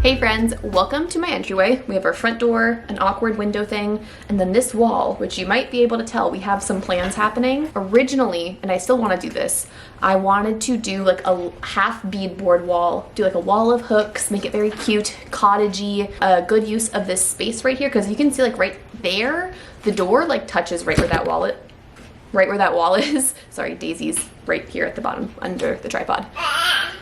Hey friends, welcome to my entryway. We have our front door, an awkward window thing, and then this wall, which you might be able to tell we have some plans happening. Originally, and I still want to do this, I wanted to do like a half beadboard wall, do like a wall of hooks, make it very cute, cottagey, a good use of this space right here, because you can see like right there, the door like touches right where that wall is. Sorry, Daisy's right here at the bottom under the tripod.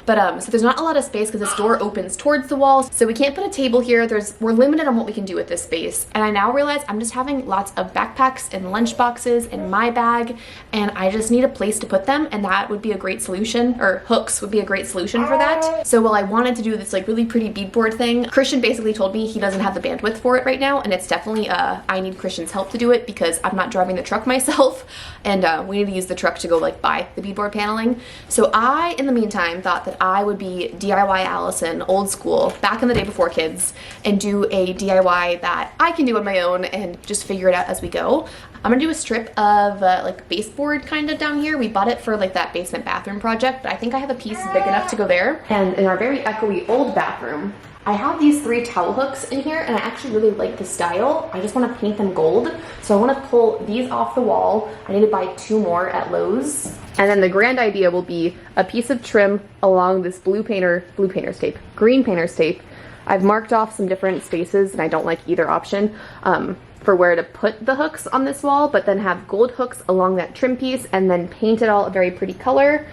But so there's not a lot of space because this door opens towards the wall, so we can't put a table here. We're limited on what we can do with this space. And I now realize I'm just having lots of backpacks and lunch boxes in my bag, and I just need a place to put them, and that would be a great solution, or hooks would be a great solution for that. So while I wanted to do this like really pretty beadboard thing, Christian basically told me he doesn't have the bandwidth for it right now, and it's definitely I need Christian's help to do it because I'm not driving the truck myself, and we need to use the truck to go like buy the beadboard paneling. So I, in the meantime, thought that I would be DIY Allison, old school, back in the day before kids, and do a DIY that I can do on my own and just figure it out as we go. I'm gonna do a strip of like baseboard kind of down here. We bought it for like that basement bathroom project, but I think I have a piece big enough to go there. And in our very echoey old bathroom, I have these 3 towel hooks in here, and I actually really like the style. I just want to paint them gold, so I want to pull these off the wall. I need to buy 2 more at Lowe's. And then the grand idea will be a piece of trim along this green painter's tape. I've marked off some different spaces, and I don't like either option, for where to put the hooks on this wall, but then have gold hooks along that trim piece, and then paint it all a very pretty color.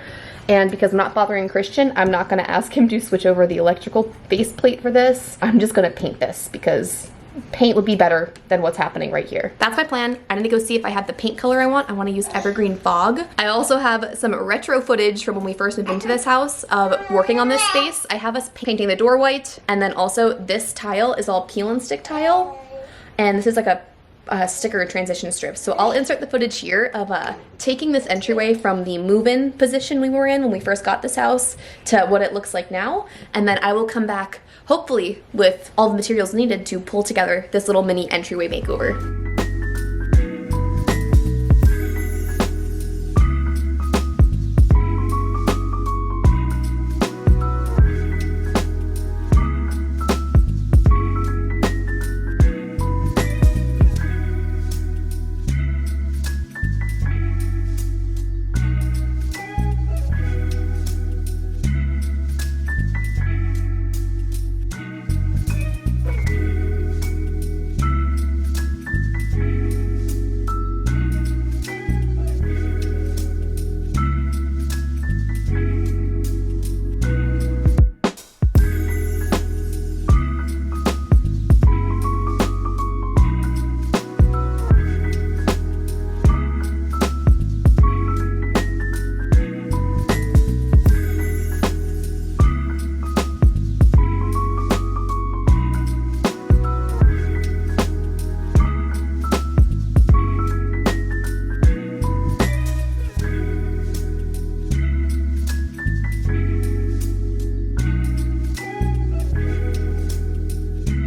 And because I'm not bothering Christian, I'm not gonna ask him to switch over the electrical faceplate for this. I'm just gonna paint this because paint would be better than what's happening right here. That's my plan. I need to go see if I have the paint color I want. I want to use evergreen fog. I also have some retro footage from when we first moved into this house of working on this space. I have us painting the door white, and then also this tile is all peel and stick tile, and this is like a sticker transition strip. So I'll insert the footage here of taking this entryway from the move-in position we were in when we first got this house to what it looks like now, and then I will come back hopefully with all the materials needed to pull together this little mini entryway makeover.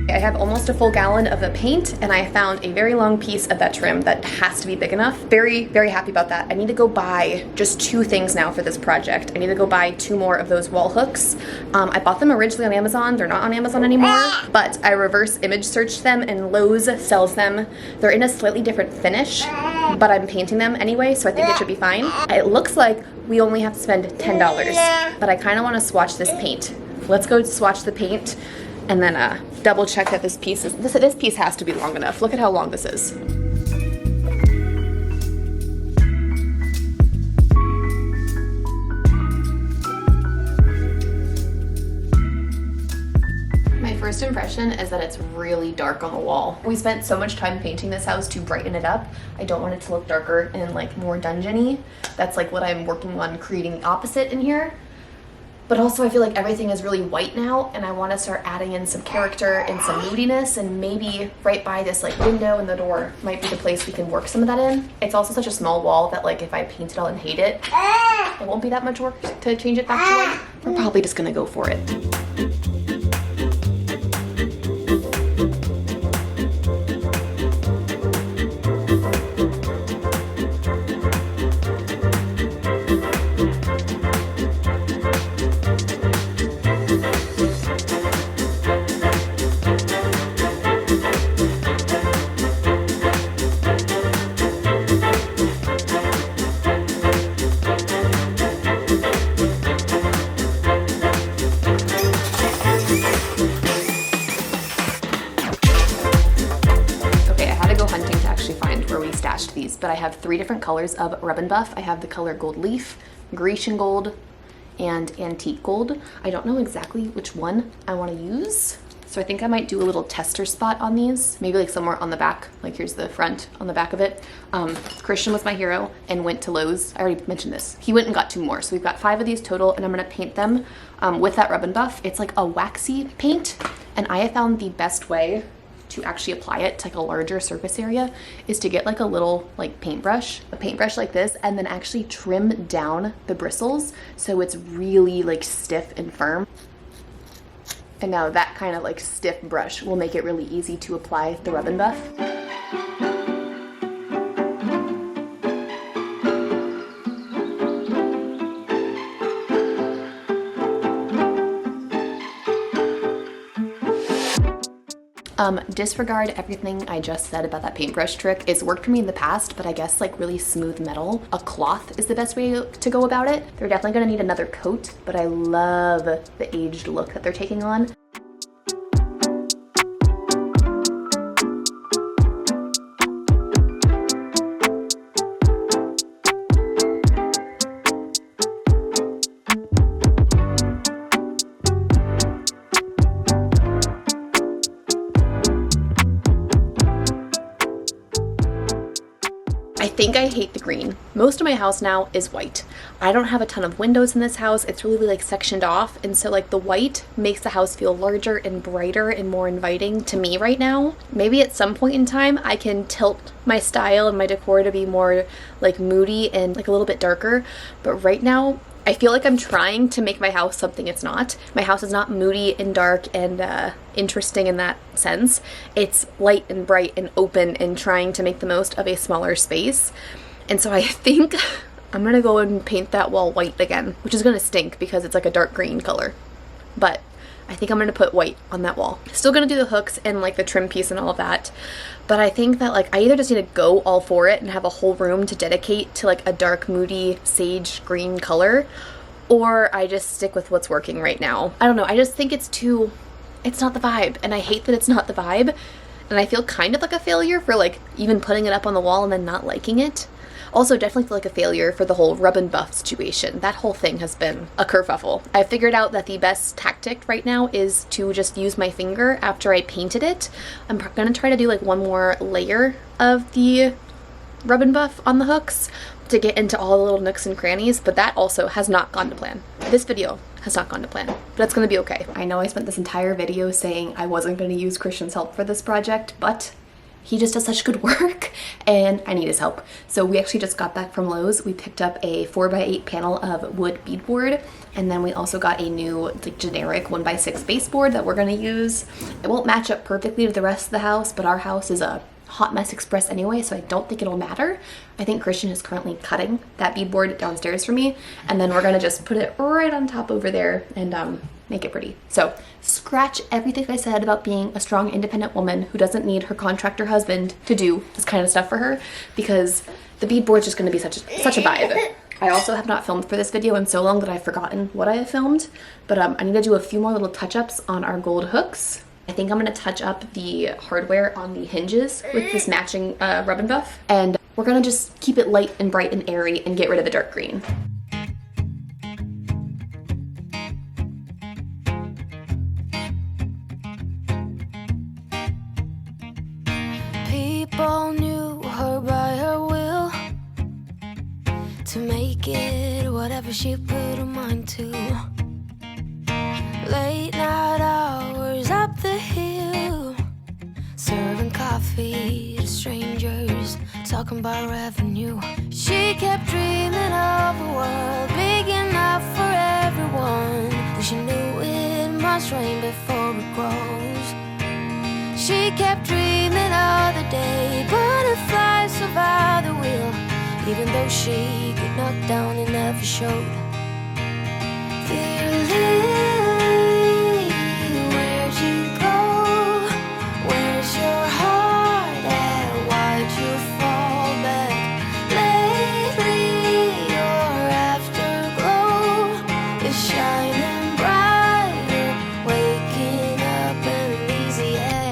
I have almost a full gallon of the paint, and I found a very long piece of that trim that has to be big enough. Very, very happy about that. I need to go buy just 2 things now for this project. I need to go buy 2 more of those wall hooks. I bought them originally on Amazon. They're not on Amazon anymore, but I reverse image searched them, and Lowe's sells them. They're in a slightly different finish, but I'm painting them anyway, so I think it should be fine. It looks like we only have to spend $10, but I kind of want to swatch this paint. Let's go swatch the paint, and then double check that this piece has to be long enough. Look at how long this is. My first impression is that it's really dark on the wall. We spent so much time painting this house to brighten it up. I don't want it to look darker and like more dungeony. That's like what I'm working on creating the opposite in here. But also I feel like everything is really white now, and I want to start adding in some character and some moodiness, and maybe right by this like window and the door might be the place we can work some of that in. It's also such a small wall that like if I paint it all and hate it, it won't be that much work to change it back to white. We're probably just gonna go for it. but I have 3 different colors of Rub and Buff. I have the color Gold Leaf, Grecian Gold, and Antique Gold. I don't know exactly which one I want to use, so I think I might do a little tester spot on these, maybe like somewhere on the back, like here's the front on the back of it. Christian was my hero and went to Lowe's. I already mentioned this. He went and got 2 more, so we've got 5 of these total, and I'm gonna paint them with that Rub and Buff. It's like a waxy paint, and I have found the best way to actually apply it to like a larger surface area is to get like a little like paintbrush, a paintbrush like this, and then actually trim down the bristles so it's really like stiff and firm. And now that kind of like stiff brush will make it really easy to apply the Rub and Buff. Disregard everything I just said about that paintbrush trick. It's worked for me in the past, but I guess like really smooth metal, a cloth is the best way to go about it. They're definitely gonna need another coat, but I love the aged look that they're taking on. I think I hate the green. Most of my house now is white. I don't have a ton of windows in this house. It's really like sectioned off, and so like the white makes the house feel larger and brighter and more inviting to me right now. Maybe at some point in time I can tilt my style and my decor to be more like moody and like a little bit darker, but right now I feel like I'm trying to make my house something it's not. My house is not moody and dark and interesting in that sense. It's light and bright and open and trying to make the most of a smaller space. And so I think I'm gonna go and paint that wall white again, which is gonna stink because it's like a dark green color. But I think I'm gonna put white on that wall. Still gonna do the hooks and like the trim piece and all of that. But I think that like I either just need to go all for it and have a whole room to dedicate to like a dark, moody, sage green color, or I just stick with what's working right now. I don't know, I just think it's not the vibe, and I hate that it's not the vibe, and I feel kind of like a failure for like even putting it up on the wall and then not liking it. Also definitely feel like a failure for the whole Rub and Buff situation. That whole thing has been a kerfuffle. I figured out that the best tactic right now is to just use my finger after I painted it. I'm gonna try to do like one more layer of the Rub and Buff on the hooks to get into all the little nooks and crannies, but that also has not gone to plan. This video has not gone to plan, but it's gonna be okay. I know I spent this entire video saying I wasn't gonna use Christian's help for this project, but he just does such good work and I need his help. So we actually just got back from Lowe's. We picked up a 4x8 panel of wood beadboard, and then we also got a new like generic 1x6 baseboard that we're gonna use. It won't match up perfectly to the rest of the house, but our house is a hot mess express anyway, so I don't think it'll matter. I think Christian is currently cutting that beadboard downstairs for me, and then we're gonna just put it right on top over there and make it pretty. So scratch everything I said about being a strong, independent woman who doesn't need her contractor husband to do this kind of stuff for her, because the beadboard's just gonna be such a vibe. I also have not filmed for this video in so long that I've forgotten what I have filmed, but I need to do a few more little touch-ups on our gold hooks. I think I'm gonna touch up the hardware on the hinges with this matching Rub and Buff, and we're gonna just keep it light and bright and airy and get rid of the dark green. People knew her by her will, to make it whatever she put her mind to. Late night hours up the hill, serving coffee to strangers, talking about revenue. She kept dreaming of a world big enough for everyone, but she knew it must rain before it grows. She kept dreaming of the day butterflies survived the wheel, even though she got knocked down and never showed. Dear Lily, where'd you go? Where's your heart at? Why'd you fall back? Lately your afterglow is shining brighter, waking up an easy egg.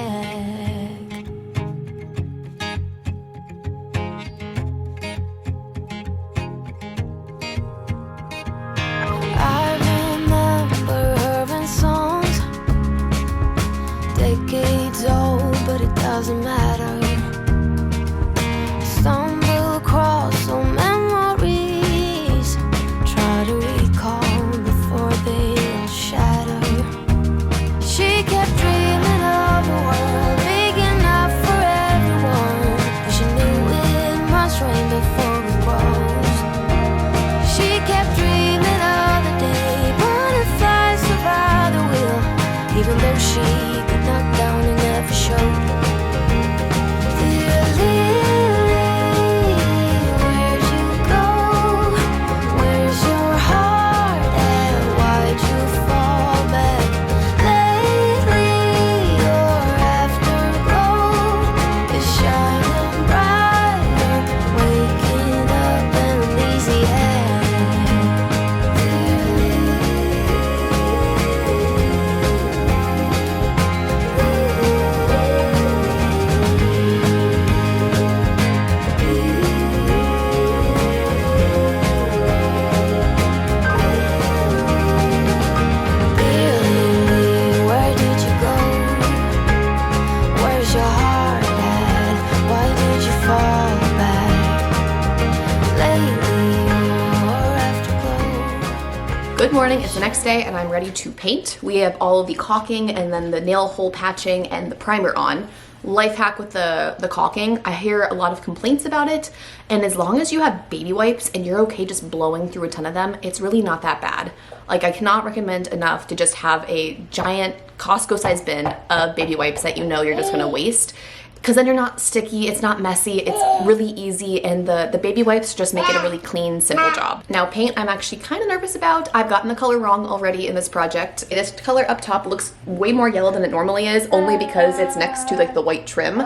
morning, it's the next day, and I'm ready to paint. We have all of the caulking and then the nail hole patching and the primer on. Life hack with the caulking, I hear a lot of complaints about it, and as long as you have baby wipes and you're okay just blowing through a ton of them, it's really not that bad. Like, I cannot recommend enough to just have a giant Costco-sized bin of baby wipes that you know you're just gonna waste, because then you're not sticky, it's not messy, it's really easy, and the baby wipes just make it a really clean, simple job. Now paint, I'm actually kind of nervous about. I've gotten the color wrong already in this project. This color up top looks way more yellow than it normally is, only because it's next to like the white trim.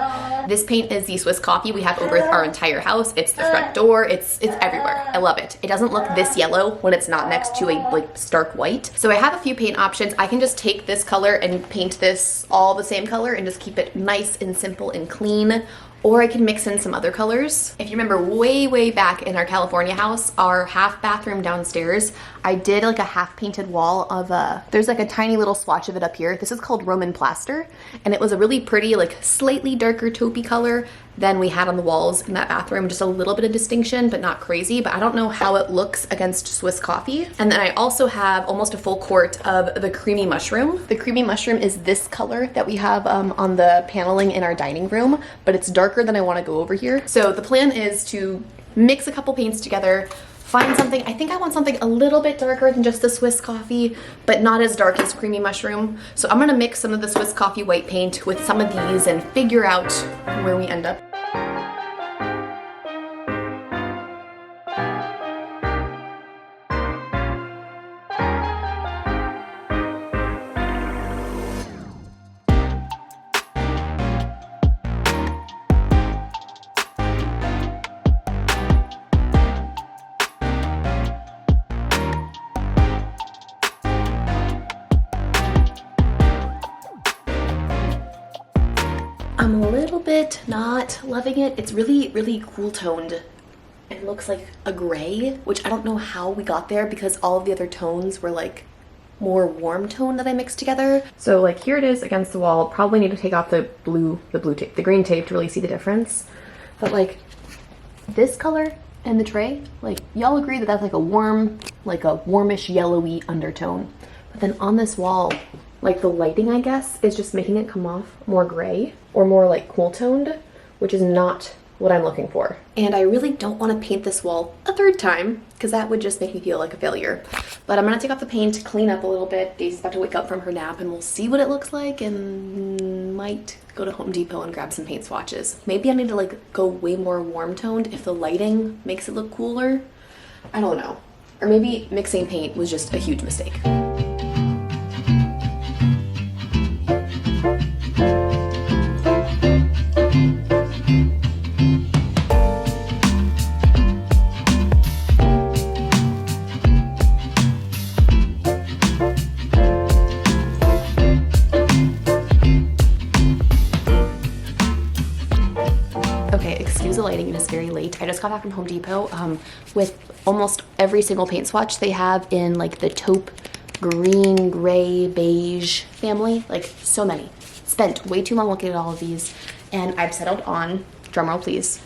This paint is the Swiss coffee we have over our entire house. It's the front door, it's everywhere. I love it. It doesn't look this yellow when it's not next to a like stark white. So I have a few paint options. I can just take this color and paint this all the same color and just keep it nice and simple and clean, or I can mix in some other colors. If you remember way back in our California house, our half bathroom downstairs, I did like a half painted wall of there's like a tiny little swatch of it up here. This is called Roman plaster, and it was a really pretty like slightly darker taupey color than we had on the walls in that bathroom. Just a little bit of distinction, but not crazy. But I don't know how it looks against Swiss coffee. And then I also have almost a full quart of the creamy mushroom. The creamy mushroom is this color that we have on the paneling in our dining room, but it's darker than I want to go over here. So the plan is to mix a couple paints together, find something. I think I want something a little bit darker than just the Swiss coffee, but not as dark as creamy mushroom. So I'm gonna mix some of the Swiss coffee white paint with some of these and figure out where we end up. I'm a little bit not loving it. It's really cool toned. It looks like a gray, which I don't know how we got there because all of the other tones were like more warm tone that I mixed together. So like here it is against the wall. Probably need to take off the blue tape, the green tape to really see the difference. But like this color and the tray, like y'all agree that that's like a warm, like a warmish yellowy undertone. But then on this wall, like the lighting, I guess, is just making it come off more gray or more like cool toned, which is not what I'm looking for. And I really don't want to paint this wall a third time because that would just make me feel like a failure. But I'm gonna take off the paint, clean up a little bit. Daisy's about to wake up from her nap and we'll see what it looks like, and might go to Home Depot and grab some paint swatches. Maybe I need to like go way more warm toned if the lighting makes it look cooler. I don't know. Or maybe mixing paint was just a huge mistake. The lighting, it is very late. I just got back from Home Depot with almost every single paint swatch they have in like the taupe, green, gray, beige family. Like so many. Spent way too long looking at all of these, and I've settled on, drumroll please,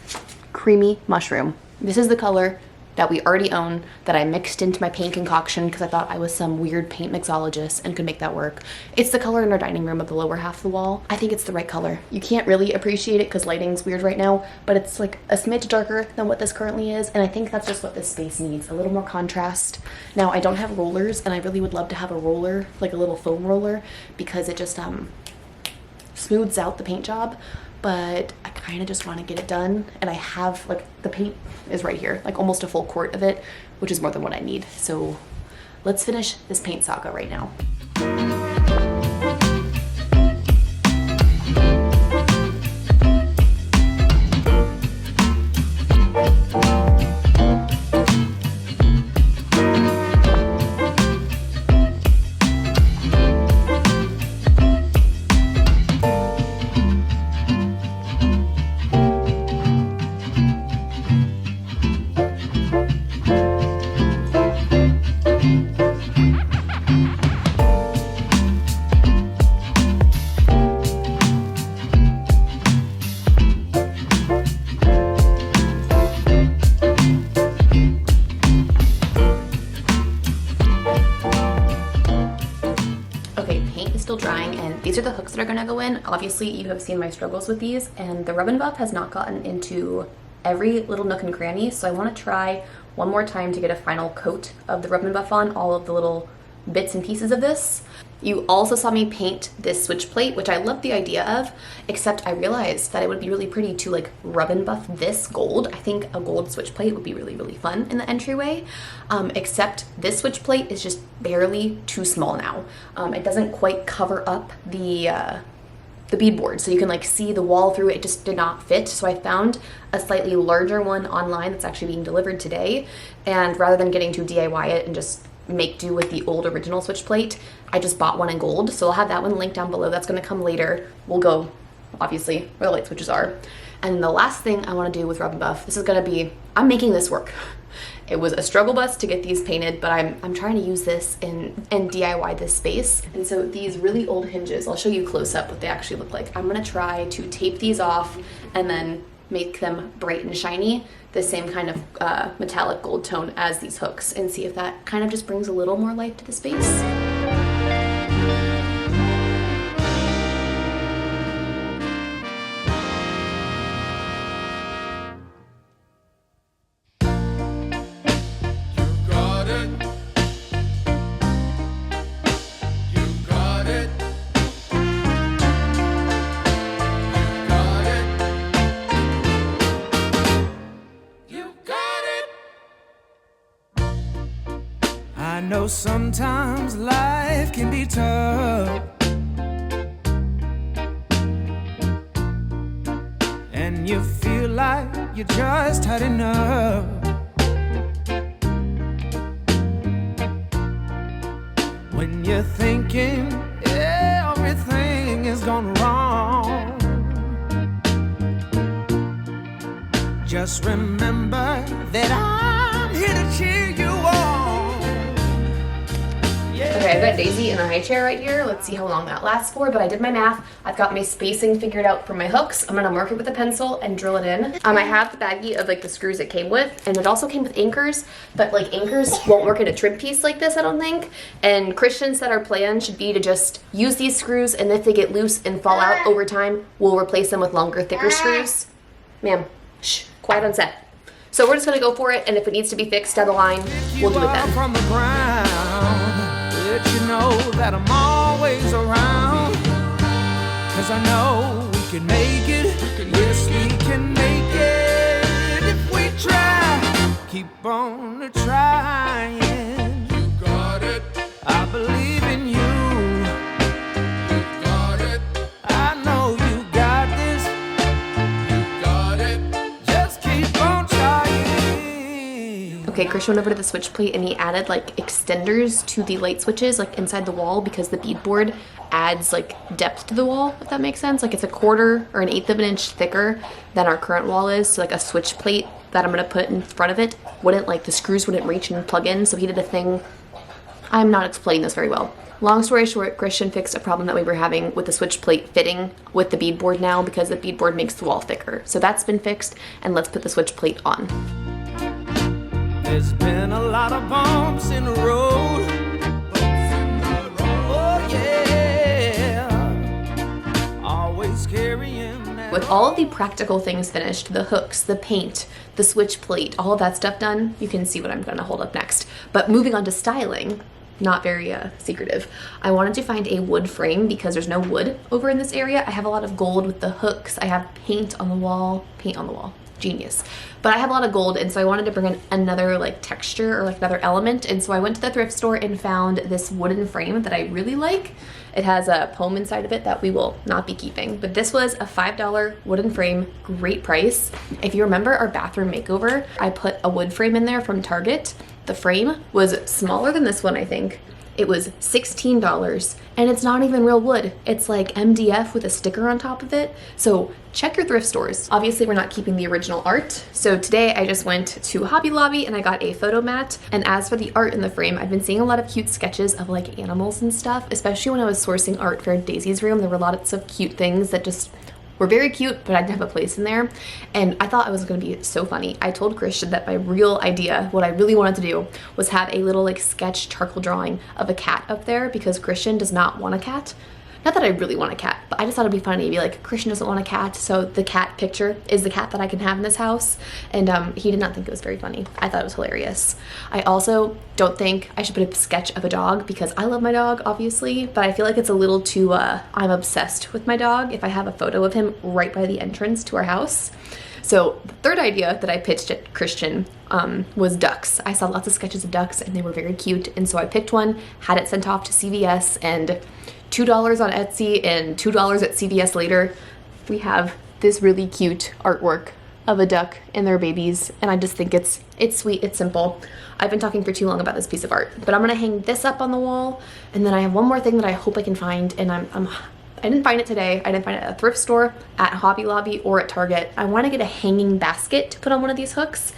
creamy mushroom. This is the color that we already own that I mixed into my paint concoction because I thought I was some weird paint mixologist and could make that work. It's the color in our dining room of the lower half of the wall. I think it's the right color. You can't really appreciate it because lighting's weird right now, but it's like a smidge darker than what this currently is, and I think that's just what this space needs, a little more contrast. Now I don't have rollers, and I really would love to have a roller, like a little foam roller, because it just smooths out the paint job, but I kind of just want to get it done, and I have like the paint is right here, like almost a full quart of it, which is more than what I need. So let's finish this paint saga right now. still drying, and these are the hooks that are gonna go in. Obviously, you have seen my struggles with these, and the rub and buff has not gotten into every little nook and cranny, so I wanna try one more time to get a final coat of the rub and buff on all of the little bits and pieces of this. You also saw me paint this switch plate, which I love the idea of, except I realized that it would be really pretty to like rub and buff this gold. I think a gold switch plate would be really, really fun in the entryway, except this switch plate is just barely too small now. It doesn't quite cover up the beadboard, so you can like see the wall through it. It just did not fit, so I found a slightly larger one online that's actually being delivered today, and rather than getting to DIY it and just make do with the old original switch plate, I just bought one in gold, so I'll have that one linked down below. That's going to come later. We'll go obviously where the light switches are. And the last thing I want to do with rub and buff, this is going to be, I'm making this work. It was a struggle bus to get these painted, but I'm trying to use this and DIY this space. And so these really old hinges, I'll show you close up what they actually look like. I'm going to try to tape these off and then make them bright and shiny, the same kind of metallic gold tone as these hooks, and see if that kind of just brings a little more life to the space. I know sometimes life can be tough, and you feel like you just had enough. When you're thinking everything is gone wrong, just remember that I'm here to cheer you on. Okay, I've got Daisy in a high chair right here. Let's see how long that lasts for, but I did my math. I've got my spacing figured out for my hooks. I'm gonna mark it with a pencil and drill it in. I have the baggie of like the screws it came with, and it also came with anchors, but like anchors won't work in a trim piece like this, I don't think. And Christian said our plan should be to just use these screws, and if they get loose and fall out over time, we'll replace them with longer, thicker screws. Ma'am, shh, quiet on set. So we're just gonna go for it, and if it needs to be fixed down the line, we'll do it then. From the ground, let you know that I'm always around, 'cause I know we can make it. Yes, we can make it if we try. Keep on trying. You got it. I believe in you. You got it. I know you got this. You got it. Just keep on trying. Okay, Christian went over to the switch plate and he added like extenders to the light switches like inside the wall, because the beadboard adds like depth to the wall, if that makes sense. Like it's a 1/4 or 1/8 of an inch thicker than our current wall is, so like a switch plate that I'm gonna put in front of it wouldn't, like the screws wouldn't reach and plug in, so he did a thing. I'm not explaining this very well. Long story short, Christian fixed a problem that we were having with the switch plate fitting with the beadboard now, because the beadboard makes the wall thicker. So that's been fixed, and let's put the switch plate on. There's been a lot of bumps in the road. Oh yeah. Always carrying that. With all of the practical things finished, the hooks, the paint, the switch plate, all of that stuff done, you can see what I'm gonna hold up next. But moving on to styling, not very secretive. I wanted to find a wood frame because there's no wood over in this area. I have a lot of gold with the hooks. I have paint on the wall, genius. But I have a lot of gold, and so I wanted to bring in another like texture or like another element, and so I went to the thrift store and found this wooden frame that I really like. It has a poem inside of it that we will not be keeping, but this was a $5 wooden frame, great price. If you remember our bathroom makeover, I put a wood frame in there from Target. The frame was smaller than this one, I think. It was $16, and it's not even real wood. It's like MDF with a sticker on top of it. So check your thrift stores. Obviously, we're not keeping the original art. So today I just went to Hobby Lobby and I got a photo mat. And as for the art in the frame, I've been seeing a lot of cute sketches of like animals and stuff, especially when I was sourcing art for Daisy's room. There were lots of cute things that just were very cute, but I didn't have a place in there. And I thought it was gonna be so funny. I told Christian that my real idea, what I really wanted to do, was have a little like sketch charcoal drawing of a cat up there, because Christian does not want a cat. Not that I really want a cat, but I just thought it'd be funny to be like, Christian doesn't want a cat, so the cat picture is the cat that I can have in this house. And he did not think it was very funny. I thought it was hilarious. I also don't think I should put a sketch of a dog because I love my dog, obviously, but I feel like it's a little too, I'm obsessed with my dog if I have a photo of him right by the entrance to our house. So the third idea that I pitched at Christian was ducks. I saw lots of sketches of ducks and they were very cute, and so I picked one, had it sent off to CVS, and $2 on Etsy and $2 at CVS later, we have this really cute artwork of a duck and their babies, and I just think it's sweet, it's simple. I've been talking for too long about this piece of art, but I'm gonna hang this up on the wall, and then I have one more thing that I hope I can find, and I didn't find it today. I didn't find it at a thrift store, at Hobby Lobby, or at Target. I want to get a hanging basket to put on one of these hooks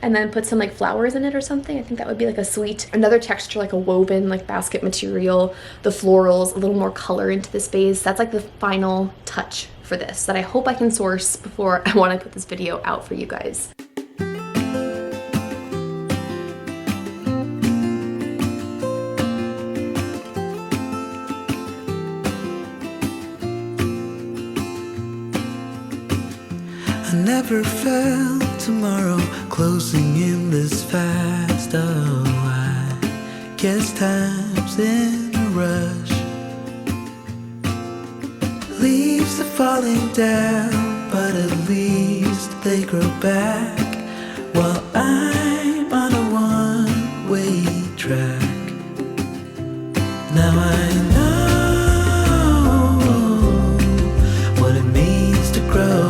and then put some like flowers in it or something. I think that would be like a sweet, another texture, like a woven like basket material, the florals, a little more color into this vase. That's like the final touch for this that I hope I can source before I want to put this video out for you guys. I never felt tomorrow closing in this fast. Oh, I guess time's in a rush. Leaves are falling down, but at least they grow back while I'm on a one-way track. Now I know what it means to grow.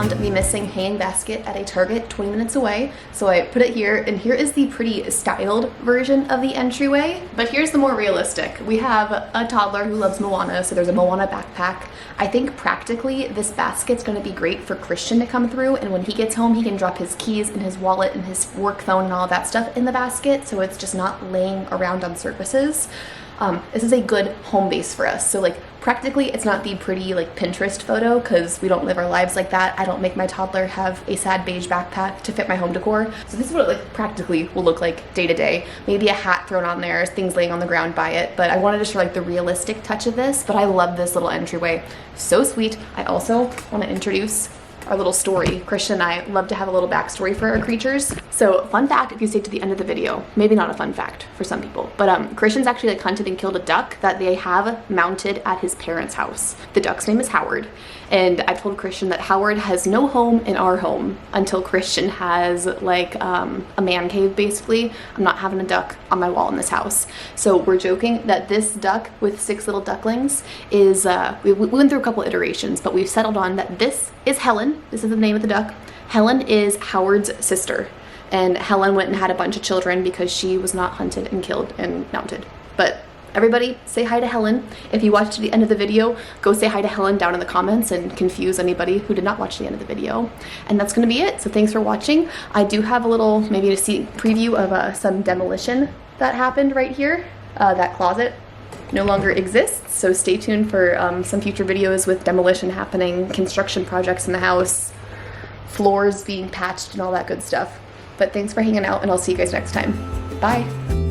The missing hanging basket at a Target 20 minutes away, so I put it here, and here is the pretty styled version of the entryway, but here's the more realistic. We have a toddler who loves Moana, so there's a Moana backpack. I think practically this basket's going to be great for Christian to come through, and when he gets home he can drop his keys and his wallet and his work phone and all that stuff in the basket, so it's just not laying around on surfaces. This is a good home base for us. So like practically it's not the pretty like Pinterest photo because we don't live our lives like that. I don't make my toddler have a sad beige backpack to fit my home decor. So this is what it like practically will look like day to day. Maybe a hat thrown on there, things laying on the ground by it. But I wanted to show like the realistic touch of this, but I love this little entryway. So sweet. I also want to introduce our little story. Christian and I love to have a little backstory for our creatures. So fun fact, if you stay to the end of the video, maybe not a fun fact for some people, but Christian's actually like hunted and killed a duck that they have mounted at his parents' house. The duck's name is Howard, and I told Christian that Howard has no home in our home until Christian has like a man cave basically. I'm not having a duck on my wall in this house. So we're joking that this duck with 6 little ducklings is, we went through a couple iterations, but we've settled on that this is Helen. This is the name of the duck. Helen is Howard's sister, and Helen went and had a bunch of children because she was not hunted and killed and mounted. But everybody say hi to Helen. If you watched to the end of the video, go say hi to Helen down in the comments and confuse anybody who did not watch the end of the video. And that's gonna be it. So thanks for watching. I do have a little, maybe a preview of some demolition that happened right here. That closet no longer exists, so stay tuned for some future videos with demolition happening, construction projects in the house, floors being patched and all that good stuff. But thanks for hanging out, and I'll see you guys next time. Bye.